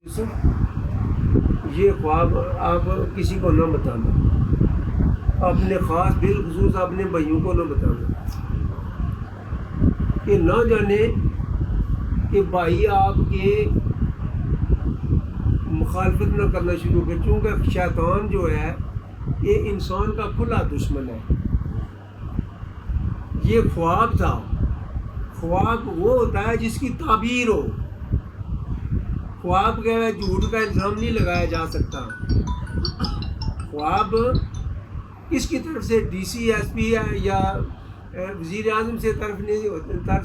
یوسف یہ خواب آپ کسی کو نہ بتانا، اپنے خاص بالخصوص اپنے بھائیوں کو نہ بتانا، کہ نہ جانے کہ بھائی آپ کے مخالفت نہ کرنا شروع کر، چونکہ شیطان جو ہے یہ انسان کا کھلا دشمن ہے۔ یہ خواب تھا، خواب وہ ہوتا ہے جس کی تعبیر ہو، خواب کا جھوٹ کا الزام نہیں لگایا جا سکتا۔ خواب کس کی طرف سے، ڈی سی ایس پی ہے یا وزیر اعظم سے طرف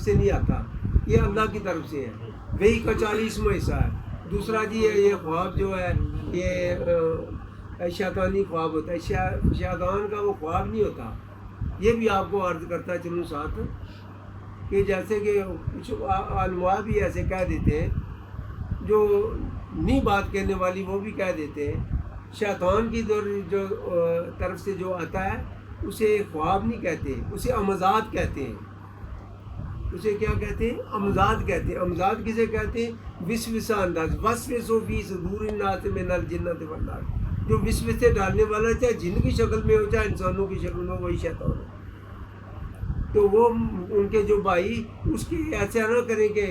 سے نہیں آتا، یہ اللہ کی طرف سے ہے، وہی کا 40واں حصہ ہے۔ دوسرا جی یہ خواب جو ہے یہ شیطانی خواب ہوتا ہے، شیطان کا وہ خواب نہیں ہوتا۔ یہ بھی آپ کو عرض کرتا چلوں ساتھ کہ جیسے کہ کچھ علماء بھی ایسے کہہ دیتے ہیں، جو نہیں بات کہنے والی وہ بھی کہہ دیتے ہیں شیطان کی جو طرف سے جو آتا ہے اسے خواب نہیں کہتے، اسے امزاد کہتے ہیں۔ اسے کیا کہتے ہیں؟ امزاد کہتے ہیں۔ امزاد کسے کہتے ہیں؟ وسوسہ انداز، وسوسہ فی صدور الناس من الجنۃ والناس، جو وسوسے ڈالنے والا چاہے جن کی شکل میں ہو چاہے انسانوں کی شکل میں، وہی شیطان ہے۔ تو وہ ان کے جو بھائی اس کی ایسا نہ کریں کہ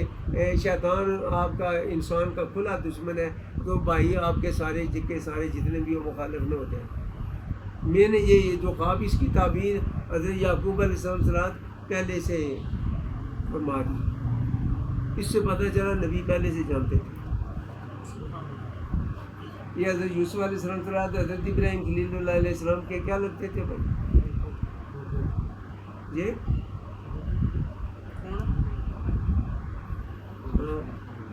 شیطان آپ کا انسان کا کھلا دشمن ہے، تو بھائی آپ کے سارے جتنے بھی وہ مخالف نہ ہوتے ہیں۔ میں نے یہ جو خواب اس کی تعبیر حضرت یعقوب علیہ السلام پہلے سے فرما دی، اس سے پتہ چلا نبی پہلے سے جانتے تھے۔ یہ حضرت یوسف علیہ السلام حضرت ابراہیم خلیل اللہ علیہ السلام کے کیا لگتے تھے بھائی؟ یہ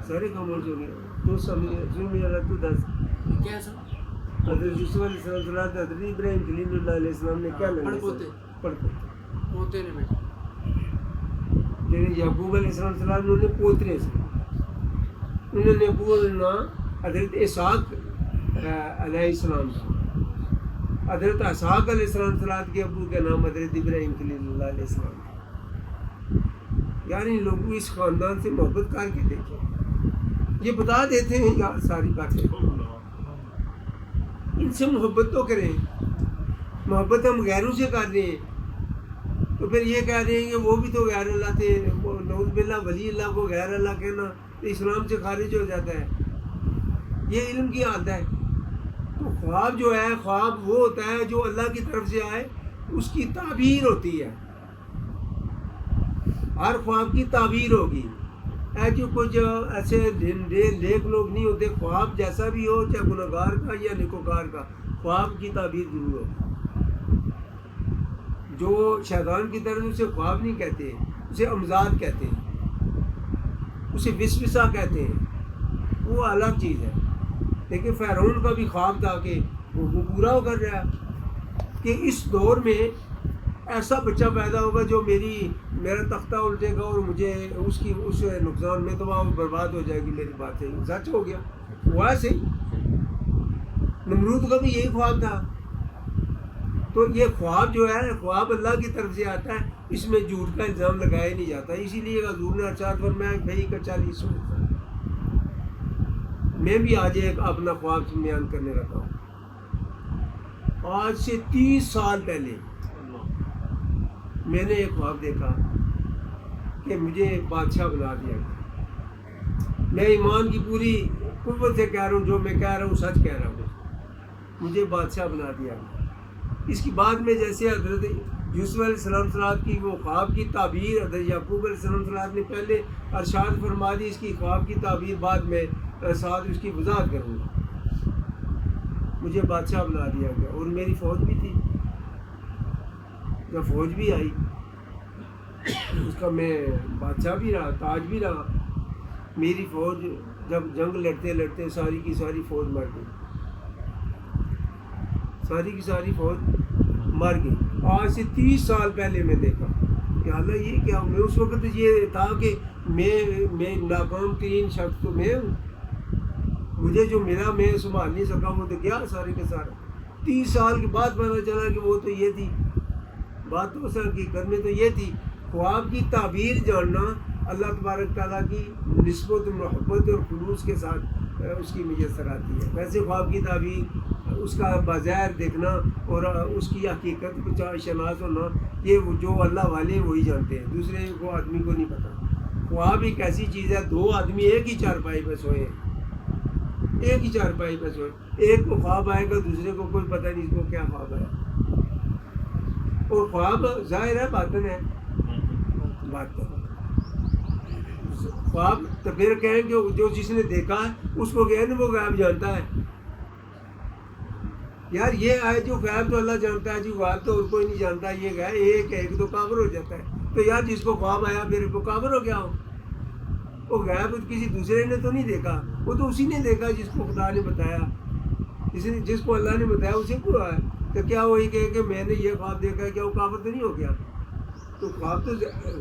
سارے خاموش ہو گئے تو تو دس حضرت یوسف علیہ السلام حضرت ابراہیم خلیل اللہ علیہ السلام نے کیا لگے؟ پوتے نے بیٹا یعقوب علیہ السلام انہوں نے پوترے سے، انہوں نے بولنا حضرت اسحاق علیہ السلام تھا، حضرت اسحاق علیہ السلام کے ابو کا نام حضرت ابراہیم خلیل اللہ علیہ السلام تھا۔ یعنی لوگوں اس خاندان سے محبت کر کے دیکھیں، یہ بتا دیتے ہیں یار ساری باتیں، ان سے محبت تو کریں۔ محبت ہم غیروں سے کر رہے ہیں تو پھر یہ کہہ رہے ہیں کہ وہ بھی تو غیر اللہ تھے، نعوذ باللہ ولی اللہ کو غیر اللہ کہنا تو اسلام سے خارج ہو جاتا ہے۔ یہ علم کی عادت ہے۔ تو خواب جو ہے، خواب وہ ہوتا ہے جو اللہ کی طرف سے آئے، اس کی تعبیر ہوتی ہے۔ ہر خواب کی تعبیر ہوگی، جو کچھ ایسے نیک لوگ نہیں ہوتے، خواب جیسا بھی ہو چاہے گنہگار کا یا نیکوکار کا، خواب کی تعبیر ضرور ہوگی۔ جو شیطان کی طرف اسے خواب نہیں کہتے، اسے امزاد کہتے ہیں، اسے وسوسہ کہتے ہیں، وہ الگ چیز ہے۔ لیکن فرعون کا بھی خواب تھا کہ وہ پورا ہو کر رہا کہ اس دور میں ایسا بچہ پیدا ہوگا جو میرا تختہ الٹے گا اور مجھے اس نقصان میں تباہ و برباد ہو جائے گی۔ میری بات ہے، سچ ہو گیا، ہوا ایسے ہی۔ نمرود کا بھی یہی خواب تھا۔ تو یہ خواب جو ہے، خواب اللہ کی طرف سے آتا ہے، اس میں جھوٹ کا الزام لگایا نہیں جاتا۔ اسی لیے حضور نے ارشاد فرمایا بھائی کا 40واں۔ میں بھی آج ایک اپنا خواب بیان کرنے لگا ہوں۔ آج سے 30 سال پہلے میں نے ایک خواب دیکھا کہ مجھے بادشاہ بنا دیا گیا۔ میں ایمان کی پوری قوت سے کہہ رہا ہوں، جو میں کہہ رہا ہوں سچ کہہ رہا ہوں، مجھے بادشاہ بنا دیا گیا۔ اس کی بعد میں جیسے حضرت یوسف علیہ السلام کی وہ خواب کی تعبیر حضرت یعقوب علیہ السلام نے پہلے ارشاد فرما دی، اس کی خواب کی تعبیر بعد میں ساتھ اس کی وضاحت کروں گا۔ مجھے بادشاہ بنا دیا گیا اور میری فوج بھی تھی۔ جب فوج بھی آئی اس کا میں بادشاہ بھی رہا، تاج بھی رہا۔ میری فوج جب جنگ لڑتے لڑتے ساری کی ساری فوج مر گئی، ساری کی ساری فوج مر گئی۔ آج سے 30 سال پہلے میں دیکھا کہ حالانکہ یہ کیا، میں اس وقت یہ تھا کہ میں ناکام ترین شخص تو میں ہوں، مجھے جو ملا میں سنبھال نہیں سکا، وہ تو کیا سارے کے سارے۔ 30 سال کے بعد پتہ چلا کہ وہ تو یہ تھی بات، تو اصل حقیقت میں تو یہ تھی۔ خواب کی تعبیر جاننا اللہ تبارک تعالیٰ کی نسبت محبت اور خلوص کے ساتھ اس کی میسر آتی ہے. ویسے خواب کی تعبیر اس کا بظاہر دیکھنا اور اس کی حقیقت کو شناس ہونا یہ جو اللہ والے وہی جانتے ہیں، دوسرے کو آدمی کو نہیں پتہ. خواب ایک ایسی چیز ہے، دو آدمی ایک ہی چارپائی پہ سوئے ہیں، ایک ہی چارپائی پہ سوئے، ایک کو خواب آئے گا دوسرے کو کوئی پتہ نہیں اس کو کیا خواب آیا. اور خواب ظاہر ہے باطن ہے، باطن خواب تو پھر کہیں کہ جو جس نے دیکھا ہے اس کو کہیں نا وہ غیب جانتا ہے. یار یہ آئے جو غیب تو اللہ جانتا ہے، جو غیب تو کوئی نہیں جانتا، یہ غیب ایک ہے، ایک تو کافر ہو جاتا ہے. تو یار جس کو خواب آیا پھر وہ کافر ہو گیا ہو. وہ غیب کسی دوسرے نے تو نہیں دیکھا، وہ تو اسی نے دیکھا جس کو خدا نے بتایا، جس کو اللہ نے بتایا اسے کو آیا. تو کیا وہی کہے کہ میں نے یہ خواب دیکھا ہے، کیا وہ کافر تو نہیں ہو گیا؟ تو خواب تو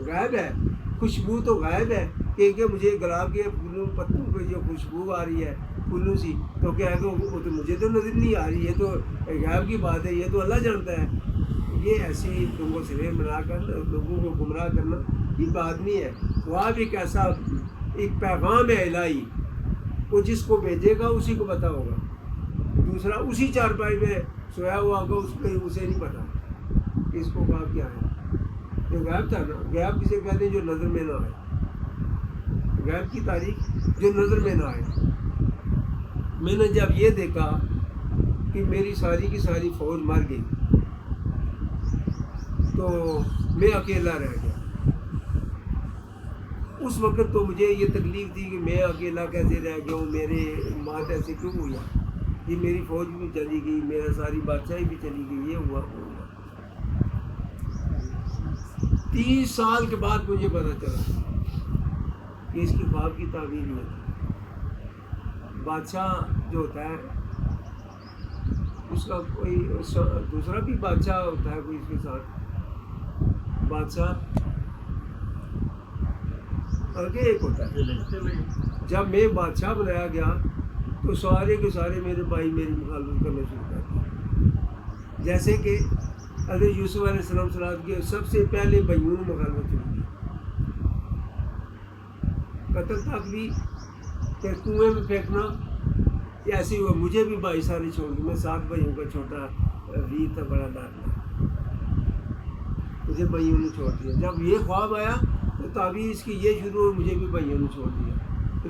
غائب ہے، خوشبو تو غائب ہے کہ مجھے گلاب کے پھولوں پتوں پہ جو خوشبو آ رہی ہے پھولوں سی، تو کیا ہے کہ وہ تو مجھے تو نظر نہیں آ رہی، یہ تو غائب کی بات ہے، یہ تو اللہ جانتا ہے. یہ ایسی لوگوں سے بنا کر لوگوں کو گمراہ کرنا یہ بات نہیں ہے. خواب ایک ایسا ایک پیغام ہے الہی، وہ جس کو بھیجے گا اسی کو پتہ ہوگا. دوسرا اسی چارپائی میں سویا ہوا ہوگا، اسے نہیں پتہ کہ اس کو خواب کیا ہے. جو غائب تھا نا، غائب کسے کہتے ہیں جو نظر میں نہ آئے، غائب کی تاریخ جو نظر میں نہ آئے. میں نے جب یہ دیکھا کہ میری ساری کی ساری فوج مر گئی تو میں اکیلا رہ گیا. اس وقت تو مجھے یہ تکلیف تھی کہ میں اکیلا کیسے رہ گیا ہوں، میرے بات ایسے کیوں ہوئی، یہ میری فوج بھی چلی گئی، میرا ساری بادشاہی بھی چلی گئی، یہ ہوا وہ ہوا. 30 سال کے بعد مجھے پتا چلا کہ اس کی خواب کی تعبیر نہیں ہوتی. بادشاہ جو ہوتا ہے اس کا کوئی دوسرا بھی بادشاہ ہوتا ہے کوئی اس کے ساتھ، بادشاہ آگے ایک ہوتا ہے. جب میں بادشاہ بنایا گیا تو سارے کے سارے میرے بھائی میری مخالفت کرنا شروع کر دیا. جیسے کہ حضرت یوسف علیہ السلام صلاح کے سب سے پہلے بھائیوں نے مخالفت شروع کی، قتل تک بھی، پھر کنویں میں پھینکنا. ایسے ہوا مجھے بھی بھائی سارے چھوڑ دی، میں 7 بھائیوں کا چھوٹا ویر تھا، بڑا لاڈلا، مجھے بھائیوں نے چھوڑ دیا. جب یہ خواب آیا تو تعبیر اس کی یہ شروع ہوئی، مجھے بھی بھائیوں نے چھوڑ دیا،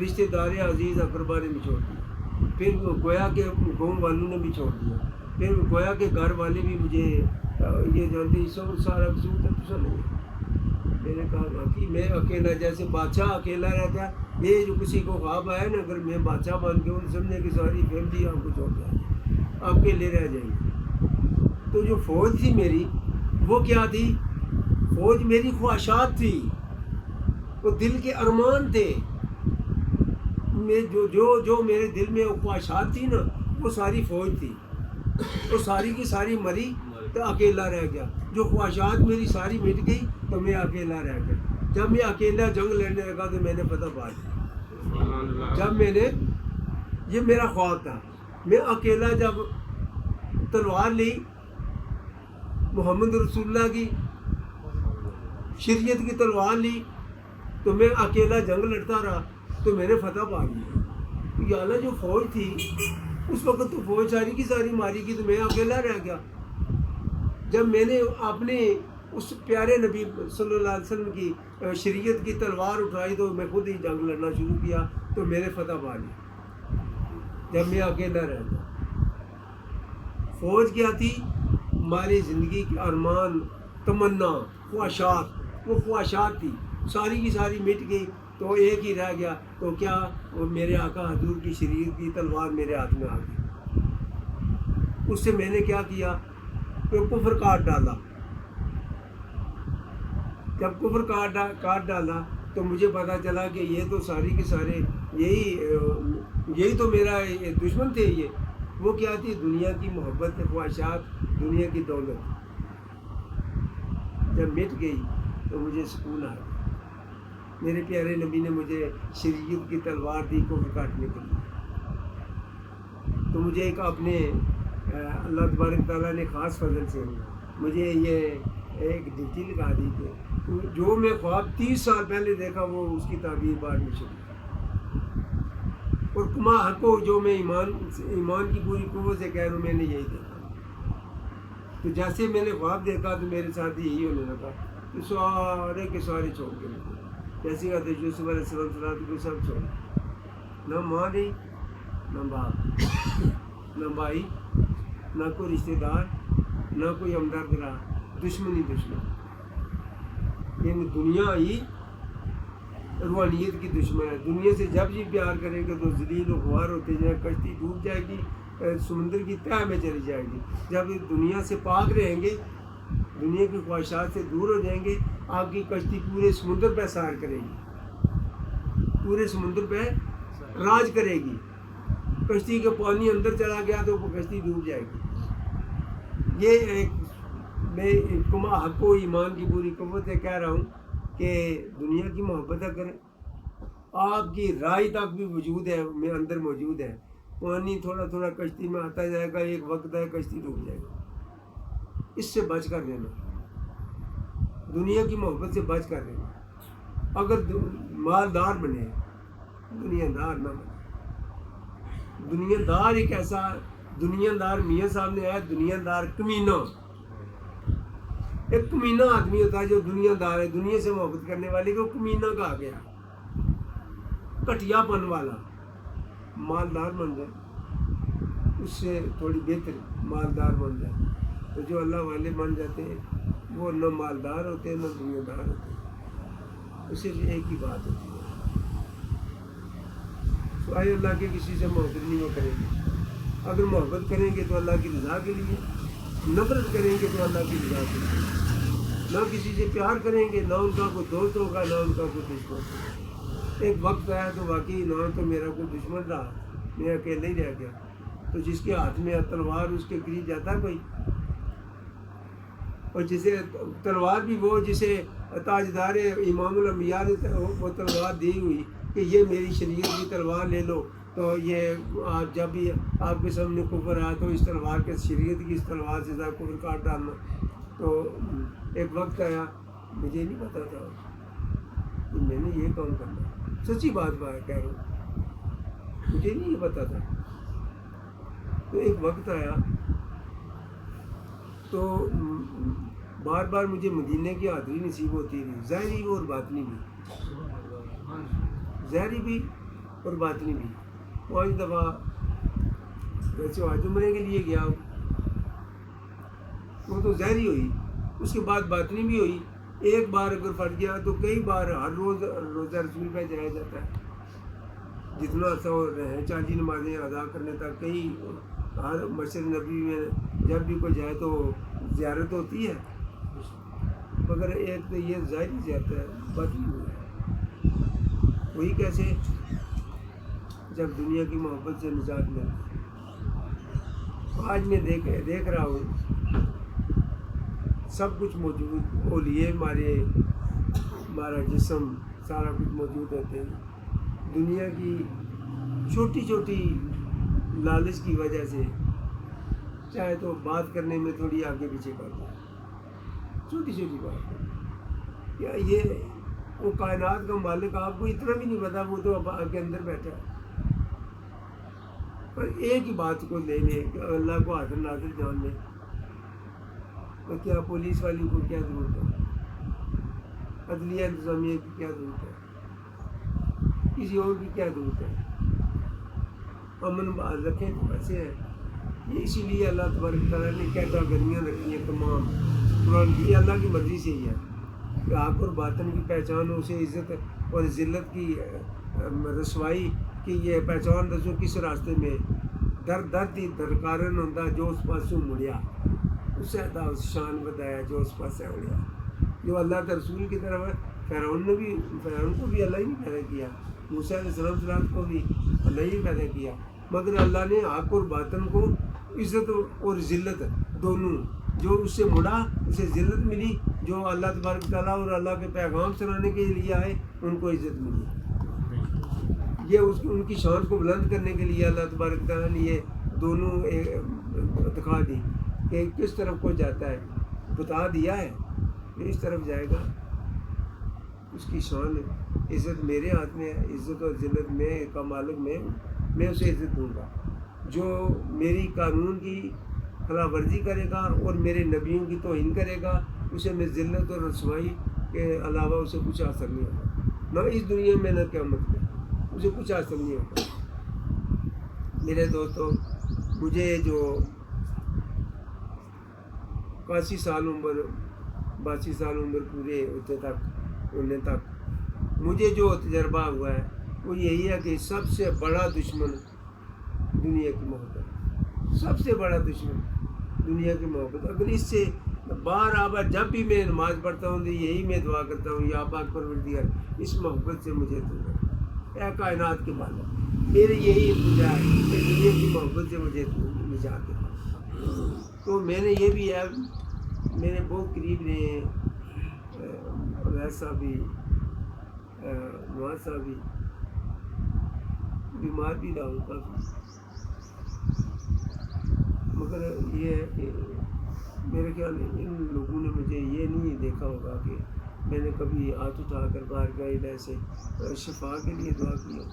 رشتہ دار عزیز اقربا نے بھی چھوڑ دیا، پھر گویا کہ قوم والوں نے بھی چھوڑ دیا، پھر گویا کہ گھر والے بھی مجھے یہ جانتے سب سارا قصور تھا تو نہیں. میں نے کہا باقی میں اکیلا، جیسے بادشاہ اکیلا رہتا ہے، یہ جو کسی کو خواب آیا نا، اگر میں بادشاہ بن کے ان سمجھنے کی ساری فیملی آپ کو چھوڑ جائے، آپ کے لیے رہ جائیں گے. تو جو فوج تھی میری وہ کیا تھی؟ فوج میری خواہشات تھی، وہ دل کے ارمان تھے. میں جو میرے دل میں خواہشات تھی نا وہ ساری فوج تھی، وہ ساری کی ساری مری تو اکیلا رہ گیا. جو خواہشات میری ساری مٹ گئی تو میں اکیلا رہ گیا. جب میں اکیلا جنگ لڑنے لگا تو میں نے فتح پا لی. جب میں نے، یہ میرا خواب تھا، میں اکیلا جب تلوار لی محمد رسول اللہ کی شریعت کی تلوار لی تو میں اکیلا جنگ لڑتا رہا تو میں نے فتح پا لی. یا اللہ جو فوج تھی اس وقت تو فوج ساری کی ساری ماری کی تو میں اکیلا رہ گیا. جب میں نے اپنے اس پیارے نبی صلی اللہ علیہ وسلم کی شریعت کی تلوار اٹھائی تو میں خود ہی جنگ لڑنا شروع کیا تو میں نے فتح پا لی. جب میں اکیلا رہ گیا، فوج کیا تھی؟ ہماری زندگی کی ارمان، تمنا، خواہشات، وہ خواہشات تھی ساری کی ساری مٹ گئی تو ایک ہی رہ گیا. تو کیا؟ وہ میرے آقا حضور کی شریعت کی تلوار میرے ہاتھ میں آ گئی. اس سے میں نے کیا کیا کہ کفر کاٹ ڈالا. جب کفر کاٹ ڈالا تو مجھے پتا چلا کہ یہ تو ساری کے سارے یہی تو میرا دشمن تھے. یہ وہ کیا تھی؟ دنیا کی محبت، خواہشات، دنیا کی دولت. جب مٹ گئی تو مجھے سکون آیا. میرے پیارے نبی نے مجھے شریعت کی تلوار دی کفر کاٹنے کے لیے. تو مجھے ایک اپنے اللہ تبارک تعالیٰ نے خاص فضل سے مجھے یہ ایک ڈیوٹی لگا دی کہ جو میں خواب 30 سال پہلے دیکھا وہ اس کی تعبیر بعد میں شروع. اور کما حقو جو میں ایمان کی پوری قوت سے کہہ رہا ہوں، میں نے یہی دیکھا. تو جیسے میں نے خواب دیکھا تو میرے ساتھ یہی ہونے لگا، تو سارے کے سارے چھوڑ کے لگے. جیسے کہتے یوسف علیہ السلام کو سب چھوڑ، نہ ماں نہیں، نہ باپ، نہ بھائی، نہ کوئی رشتہ دار، نہ کوئی ہمدرد رہا، دشمن ہی دشمن. یعنی دنیا ہی روحانیت کی دشمن ہے. دنیا سے جب بھی پیار کریں گے تو ذلیل و خوار ہوتے جائیں، کشتی ڈوب جائے گی، سمندر کی تہہ میں چلی جائے گی. جب دنیا سے پاک رہیں گے، دنیا کی خواہشات سے دور ہو جائیں گے، آپ کی کشتی پورے سمندر پہ سار کرے گی، پورے سمندر پہ راج کرے گی. کشتی کے پانی اندر چلا گیا تو وہ کشتی ڈوب جائے گی. یہ ایک میں کما حق و ایمان کی پوری قوت سے کہہ رہا ہوں کہ دنیا کی محبت کریں. آپ کی رائے تک بھی وجود ہے، میں اندر موجود ہے. پانی تھوڑا تھوڑا کشتی میں آتا جائے گا، ایک وقت ہے کشتی ڈوب جائے گا. اس سے بچ کر رہنا، دنیا کی محبت سے بچ کر رہنا. اگر مالدار بنے، دنیا دار نہ بنے. دنیا دار ایک ایسا، دنیا دار میاں صاحب نے ہے دنیا دار کمینہ. ایک کمینہ آدمی ہوتا ہے جو دنیا دار ہے، دنیا سے محبت کرنے والے کو کمینہ کہا گیا. کٹیا پن والا. مالدار بن جائے، اس سے تھوڑی بہتر مالدار بن جائے. تو جو اللہ والے بن جاتے ہیں وہ نہ مالدار ہوتے ہیں نہ دنیا دار ہوتے ہیں. اس سے ایک ہی بات ہوتی ہے، سوائے اللہ کے کسی سے محبت نہیں وہ کریں گے. اگر محبت کریں گے تو اللہ کی رضا کے لیے، نفرت کریں گے تو اللہ کی رضا کے لیے. نہ کسی سے پیار کریں گے، نہ ان کا کوئی دوست ہوگا، نہ ان کا کوئی دشمن ہوگا. ایک وقت آیا تو واقعی نہ تو میرا کوئی دشمن رہا، میں اکیلے ہی رہ گیا. تو جس کے ہاتھ میں تلوار اس کے قریب جاتا ہے کوئی، اور جسے تلوار بھی وہ جسے تاجدار امام الانبیاء نے وہ تلوار دی ہوئی کہ یہ میری شریعت کی تلوار لے لو، تو یہ آپ جب بھی آپ کے سامنے کفر آیا تو اس تلوار کے شریعت کی اس تلوار سے ذرا کفر کاٹ ڈالنا. تو ایک وقت آیا، مجھے نہیں پتا تھا کہ میں نے یہ کام کرنا. سچی بات کہہ رہا ہوں، مجھے نہیں یہ پتا تھا. تو ایک وقت آیا تو بار بار مجھے مدینے کی حاضری نصیب ہوتی رہی، ظاہری اور باطنی بھی، ظاہری بھی اور باطنی بھی. 5 دفعہ ویسے آج عمرے کے لیے گیا، وہ تو ظاہری ہوئی. اس کے بعد باطنی بھی ہوئی. ایک بار اگر پھٹ گیا تو کئی بار ہر روز روزہ رسول پہ جایا جاتا ہے. جتنا عرصہ ہو رہے ہیں 40 نمازیں ادا کرنے تک، کئی ہر مسجد نبی میں جب بھی کوئی جائے تو زیارت ہوتی ہے. مگر ایک تو یہ ظاہری زیارت ہے، باطنی ہوئی ہے. وہی کیسے؟ جب دنیا کی محبت سے نجات ملے. آج میں دیکھ رہا ہوں سب کچھ موجود، اولیے ہمارا جسم سارا کچھ موجود ہوتے ہیں. دنیا کی چھوٹی چھوٹی لالچ کی وجہ سے چاہے تو بات کرنے میں تھوڑی آگے پیچھے کر دیں، چھوٹی چھوٹی بات. یا یہ وہ کائنات کا مالک آپ کو اتنا بھی نہیں پتا، وہ تو آپ کے اندر بیٹھا ہے. پر ایک ہی بات کو لے لیں کہ اللہ کو حاضر ناظر جان لیں. تو کیا پولیس والی کو کیا ضرورت ہے؟ عدلیہ انتظامیہ کی کیا ضرورت ہے؟ کسی اور کی کیا ضرورت ہے؟ امن باز رکھیں تو ایسے ہے. یہ اسی لیے اللہ تبارک تعالیٰ نے کیٹاگریاں رکھی ہیں تمام قرآن کی. یہ اللہ کی مرضی سے ہی ہے کہ آپ اور باطن کی پہچان ہو، اسے عزت اور ذلت کی رسوائی کی یہ پہچان دسو کس راستے میں درد ہی درکارن ہوتا جو اس پاسوں مڑیا، اس سے شان بتایا جو اس پاس سے اڑیا. جو اللہ کے رسول کی طرف ہے. فرعون کو بھی اللہ ہی نے پیدا کیا، موسیٰ علیہ السلام کو بھی اللہ ہی نے پیدا کیا. مگر اللہ نے حق اور باطن کو عزت اور ذلت دونوں، جو اس سے مڑا اسے ذلت ملی، جو اللہ تبارک تعالیٰ اور اللہ کے پیغام سنانے کے لیے آئے ان کو عزت ملی. یہ ان کی شان کو بلند کرنے کے لیے اللہ تبارک تعالیٰ نے یہ دونوں دکھا دی کہ کس طرف کو جاتا ہے. بتا دیا ہے کہ اس طرف جائے گا. اس کی شان عزت میرے ہاتھ میں ہے، عزت اور ذلت میں کا مالک میں ہوں. میں اسے عزت دوں گا. جو میری قانون کی خلاف ورزی کرے گا اور میرے نبیوں کی توہین کرے گا اسے میں ذلت اور رسوائی کے علاوہ اسے کچھ حاصل نہیں ہوگا، نہ اس دنیا میں نہ قیامت میں اسے کچھ حاصل نہیں ہوگا. میرے دوستوں، مجھے جو 81 سال عمر 82 سال عمر پورے ہونے تک مجھے جو تجربہ ہوا ہے وہ یہی ہے کہ سب سے بڑا دشمن دنیا کی محبت، سب سے بڑا دشمن دنیا کی محبت. اگر اس سے بار جب بھی میں نماز پڑھتا ہوں تو یہی میں دعا کرتا ہوں، یا پاک پروردگار اس محبت سے مجھے دور، اے کائنات کے مالک، میرے یہی التجا ہے کہ دنیا کی محبت سے مجھے نجات دے. تو میں نے یہ بھی ہے، میرے بہت قریب نے ویسا بھی نواز صاحب بھی بیمار بھی رہا ہوں کافی، مگر یہ ہے کہ میرے خیال میں ان لوگوں نے مجھے یہ نہیں دیکھا ہوگا کہ میں نے کبھی ہاتھ اٹھا کر بارگاہ الہی سے شفا کے لیے دعا کی ہو.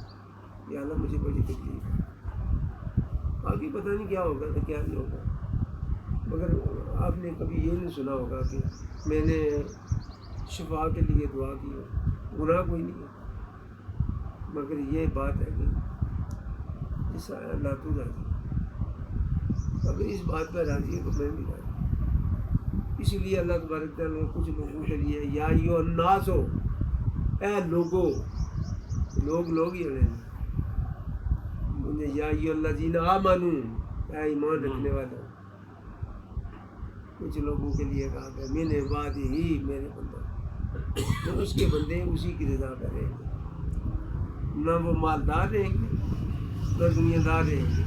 یا اللہ مجھے بڑی تکلیف ہے، آگے پتہ نہیں کیا ہوگا تو کیا نہیں ہوگا، مگر آپ نے کبھی یہ نہیں سنا ہوگا کہ میں نے شفا کے لیے دعا کی ہو. گناہ کوئی نہیں ہے، مگر یہ بات ہے کہ جس اللہ تو راضی، اگر اس بات پر راضی ہے تو میں بھی راضی. اس لیے اللہ تبارک تعالیٰ نے کچھ لوگوں کے لیے یا ایھا الناس ہو، اے لوگو، لوگ ہی ہونے یا ایھا الذین آمنوا، اے ایمان رکھنے والا. کچھ لوگوں کے لیے کہا کہ من عبادہ ہی، میرے بندہ، تو اس کے بندے اسی کی رضا کر رہیں گے. نہ وہ مالدار رہیں گے نہ دنیا دار رہیں گے،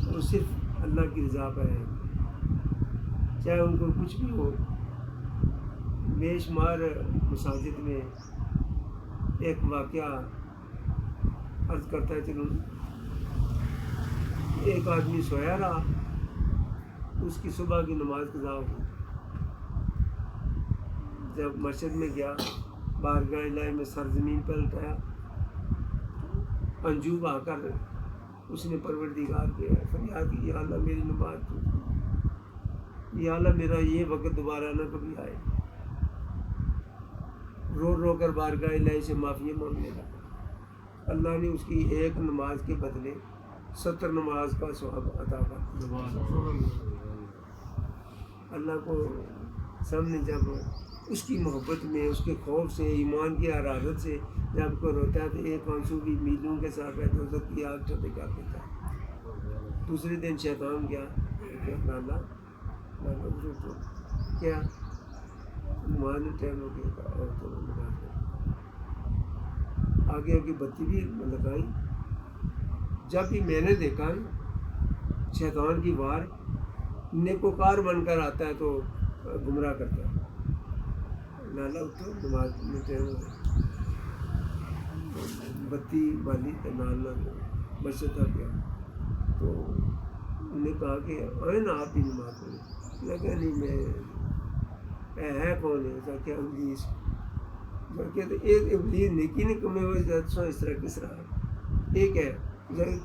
وہ صرف اللہ کی رضا پر رہیں گے، چاہے ان کو کچھ بھی ہو. بے شمار مساجد میں ایک واقعہ عرض کرتا ہے چلوں. ایک آدمی سویا رہا، اس کی صبح کی نماز قضا ہو گئی. جب مسجد میں گیا، بارگاہ الہی میں سر زمین پر لٹایا، انجوب آ کر اس نے پروردگار کے فریاد کی، یا اللہ میری نماز تو، یا اللہ میرا یہ وقت دوبارہ نہ کبھی آئے. رو رو کر بارگاہ الہی سے معافی مانگنے لگا. اللہ نے اس کی ایک نماز کے بدلے 70 نماز کا ثواب عطا کر دیا. اللہ کو سامنے جب اس کی محبت میں، اس کے خوف سے، ایمان کی حرارت سے جب کوئی روتا ہے تو ایک آنسو بھی میلوں کے ساتھ ہے تو دوزخ کی آگ ٹھنڈی کر دیتا ہے. دوسرے دن شیطان گیا کہ اللہ کیا نماز ٹائم ہو گیا اور تو نماز آگے آگے بتی بھی لگائی. جب بھی میں نے دیکھا شیطان کی وار نیکوکار بن کر آتا ہے تو گمراہ کرتا ہے. لالا اٹھو نماز میں ٹائم ہو گیا، بتی بالی لالا مسجد آ گیا تو انہوں نے کہا کہ آئے نا آپ بھی نماز پڑھیں. لگا نہیں میں ہے کون ہے؟ ایسا کیا ابلیس؟ کہتے ایک ابلیس نیکی نہیں کمے ہوئے جاتا اس طرح کس طرح ہے. ایک ہے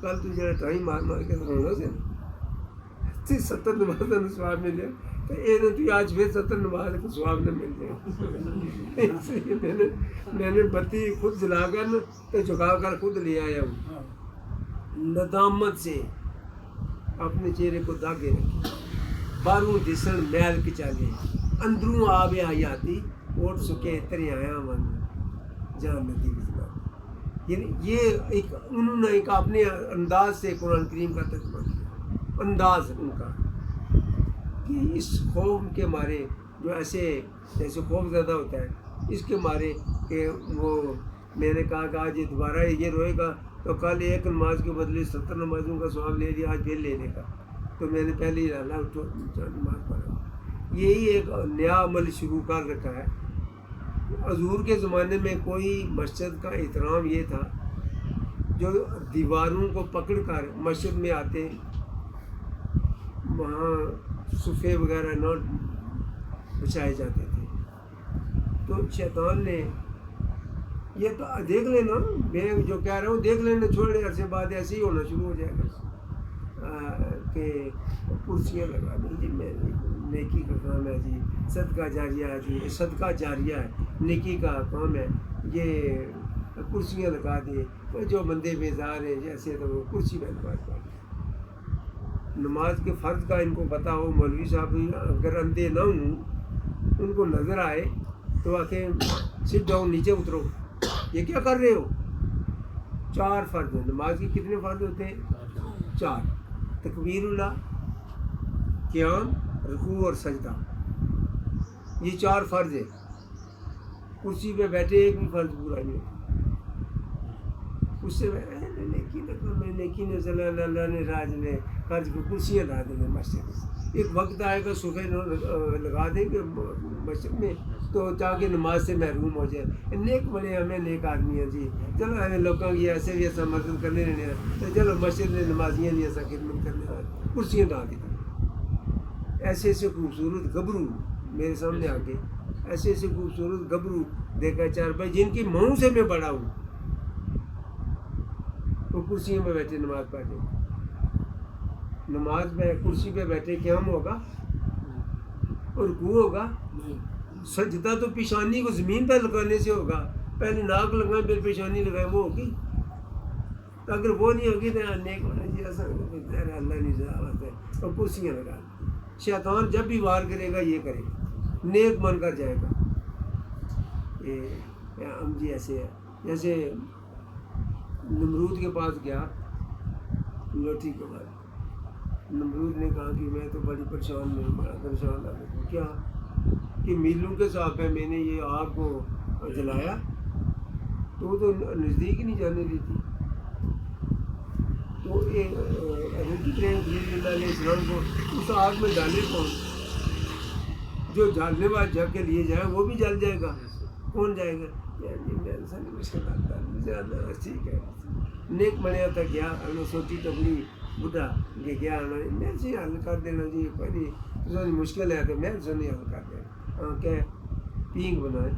کل تو جڑا ٹائم مار کے رونا سے 70 نماز کا سواب مل جائے تو یہ آج پھر 70 نماز کا سواب نہ مل جائے. اس لیے میں نے بتی خود جلا کر تو جھکا کر خود لے آیا ہوں. ندامت سے اپنے چہرے کو داغے رکھے، باہروں دسن میل کچالے، اندروں آب حیاتی اوٹ سکے ترے آیا من جان ندی بجلا. یعنی یہ ایک انہوں نے ایک اپنے انداز سے قرآن کریم کا ترجمہ کیا. انداز ان کا کہ اس خوف کے مارے جو ایسے جیسے خوف زیادہ ہوتا ہے اس کے مارے کہ وہ میں نے کہا کہ آج یہ دوبارہ یہ روئے گا تو کل ایک نماز کے بدلے 70 نمازوں کا ثواب لے لیا، آج پھر لینے کا. تو میں نے پہلے ہی اللہ اٹھو نماز پڑھا. یہی ایک نیا عمل شروع کر رکھا ہے. حضور کے زمانے میں کوئی مسجد کا احترام یہ تھا جو دیواروں کو پکڑ کر مسجد میں آتے، وہاں صفے وغیرہ نہ بچھائے جاتے تھے. تو شیطان نے یہ تو دیکھ لینا، میں جو کہہ رہا ہوں دیکھ لینا، چھوڑے عرصے بعد ایسے ہی ہونا شروع ہو جائے گا کہ کرسیاں لگا دیں جی، میں نیکی کا کام ہے جی، صدقہ جاریہ ہے جی، صدقہ جاریہ ہے، نیکی کا کام ہے، یہ کرسیاں لگا دیں، جو بندے بیزار ہیں جیسے تو وہ کرسی پہ نماز پڑھ لیں۔ نماز کے فرض کا ان کو پتہ ہو، مولوی صاحب اگر اندھے نہ ہوں، ان کو نظر آئے تو آکے سٹ ڈاؤن، نیچے اترو، یہ کیا کر رہے ہو؟ 4 فرض ہیں نماز کے۔ کتنے فرض ہوتے ہیں؟ 4۔ تکبیر اللہ، قیام، رکوع اور سجدہ، یہ 4 فرض ہیں۔ کرسی پہ بیٹھے ایک بھی فرض پورا نہیں ہوتا۔ اس سے نیکی نہ کرو، نیکی نے صلی اللہ نے راج نے قرض کو کرسیاں لا دیں مسجد سے۔ ایک وقت آئے گا صبح لگا دیں گے مسجد میں تو تاکہ نماز سے محروم ہو جائے۔ نیک بنے، ہمیں نیک آدمی ہیں جی، چلو ہمیں لوگوں کی ایسے بھی ایسا مدد کرنے رہنے تو چلو مسجد میں نمازیاں نہیں ایسا خدمت کرنے والے، کرسیاں لا دی۔ ایسے ایسے خوبصورت گبرو میرے سامنے آ کے، ایسے ایسے خوبصورت گبرو دیکھا 4 بھائی جن کی منہ سے میں بڑا ہوں، وہ کرسیوں پہ بیٹھے نماز پڑھتے، نماز میں کرسی پہ بیٹھے قیام ہوگا اور رکوع ہوگا، سجدہ تو پیشانی کو زمین پہ لگانے سے ہوگا، پہلے ناک لگائیں پھر پیشانی لگائیں، وہ ہوگی؟ اگر وہ نہیں ہوگی تو نیک ہونا جی ایسا اللہ نہیں ضرورت ہے، اور کرسیاں لگا۔ شیطان جب بھی وار کرے گا یہ کرے گا، نیک بن کر جائے گا۔ ہم جی ایسے ہے، جیسے نمرود کے پاس گیا لوٹھی کے بعد، نمرود نے کہا کہ میں تو بڑی پریشان میں ہوں، بڑا پریشان ہوں۔ کیا کہ میلوں کے ساتھ ہے، میں نے یہ آگ کو جلایا تو وہ تو نزدیک ہی نہیں جانے دیتی۔ تو حضرت ابراہیم علیہ السلام کو اس آگ میں ڈالے کون؟ جو جالنے والا جا کے لیے جائے وہ بھی جل جائے گا، کون جائے گا؟ ٹھیک ہے، نیک بنیا تھا گیا، سوچی ٹبڑی بڈھا کہ گیا میں سے حل کر دینا جی، پہلی مشکل ہے تو میں سے نہیں حل کر دینا، کہ پینگ بنائے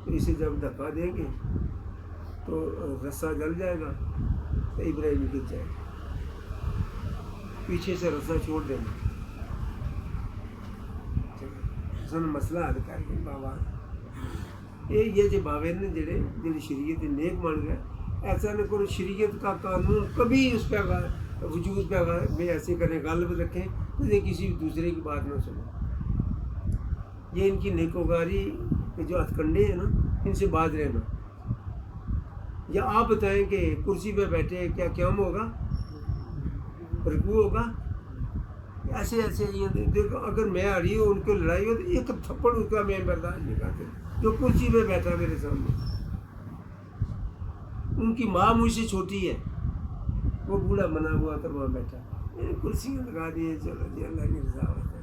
تو اسے جب دھکا دیں گے تو رسہ جل جائے گا تو ابراہیم گر جائے گا، پیچھے سے رسہ چھوڑ دینا، مسئلہ حل کر کے بابا یہ جو بابے نے جڑے شریعت نیک بن گئے، ایسا نہ کرو شریعت کا قانون کبھی اس پہ وجود پہ میں ایسے کریں غالب رکھیں کہ کسی دوسرے کی بات نہ سنیں۔ یہ ان کی نیکوکاری کے جو ہتھ کنڈے ہیں نا، ان سے باز رہنا۔ یا آپ بتائیں کہ کرسی پہ بیٹھے کیا قیام ہوگا، رکوع ہوگا، ایسے ایسے یہ دیکھو، اگر میں آ رہی ہوں ان کو لڑائی ہو تو ایک تھپڑ اس کا میں برداشت نہیں کرتے، جو کرسی پہ بیٹھا میرے سامنے، ان کی ماں مجھ سے چھوٹی ہے، وہ بوڑھا بنا ہوا کر وہاں بیٹھا، کرسیاں لگا دی، چلو جی اللہ کی رضا ہوتا ہے۔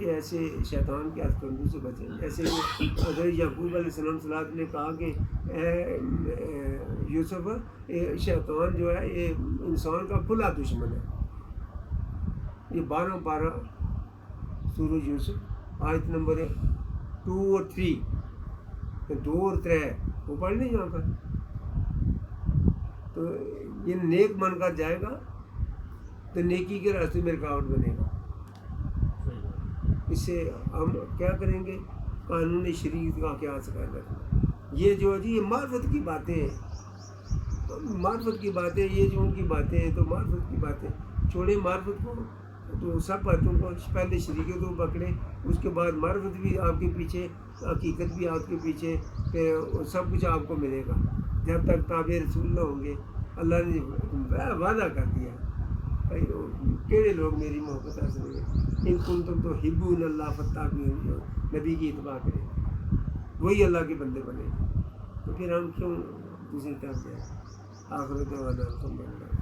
ایسے شیطان کے ہاتھ کنڈوں سے بچیں۔ ایسے حضرت یعقوب علیہ السلام نے کہا کہ اے یوسف، شیطان جو ہے یہ انسان کا کھلا دشمن ہے۔ یہ 12 سورہ یوسف آیت نمبر 2 اور 3، 2 اور 3 وہ پڑھ لیں یہاں پر۔ تو یہ نیک بن کر جائے گا تو نیکی کے راستے میں رکاوٹ بنے گا۔ اس سے ہم کیا کریں گے؟ قانون شریعت کا قیاس کر رکھنا۔ یہ جو جی یہ معرفت کی باتیں ہیں، معرفت کی باتیں، یہ جو ان کی باتیں ہیں تو معرفت کی باتیں چھوڑیں، معرفت کو تو سب باتوں کو پہلے شریعت کو پکڑے، اس کے بعد معرفت بھی آپ کے پیچھے، حقیقت بھی آپ کے پیچھے، پھر سب کچھ آپ کو ملے گا۔ جب تک تابع رسول نہ ہوں گے، اللہ نے وعدہ کر دیا بھائی کہڑے لوگ میری محبت حاصل ہوئے، ان کنتم تو حبون اللہ فتابعونی، نبی کی اتباع کریں، وہی اللہ کے بندے بنے، تو پھر ہم کیوں دوسری طرف جائیں؟ آخرت والا الحمدللہ۔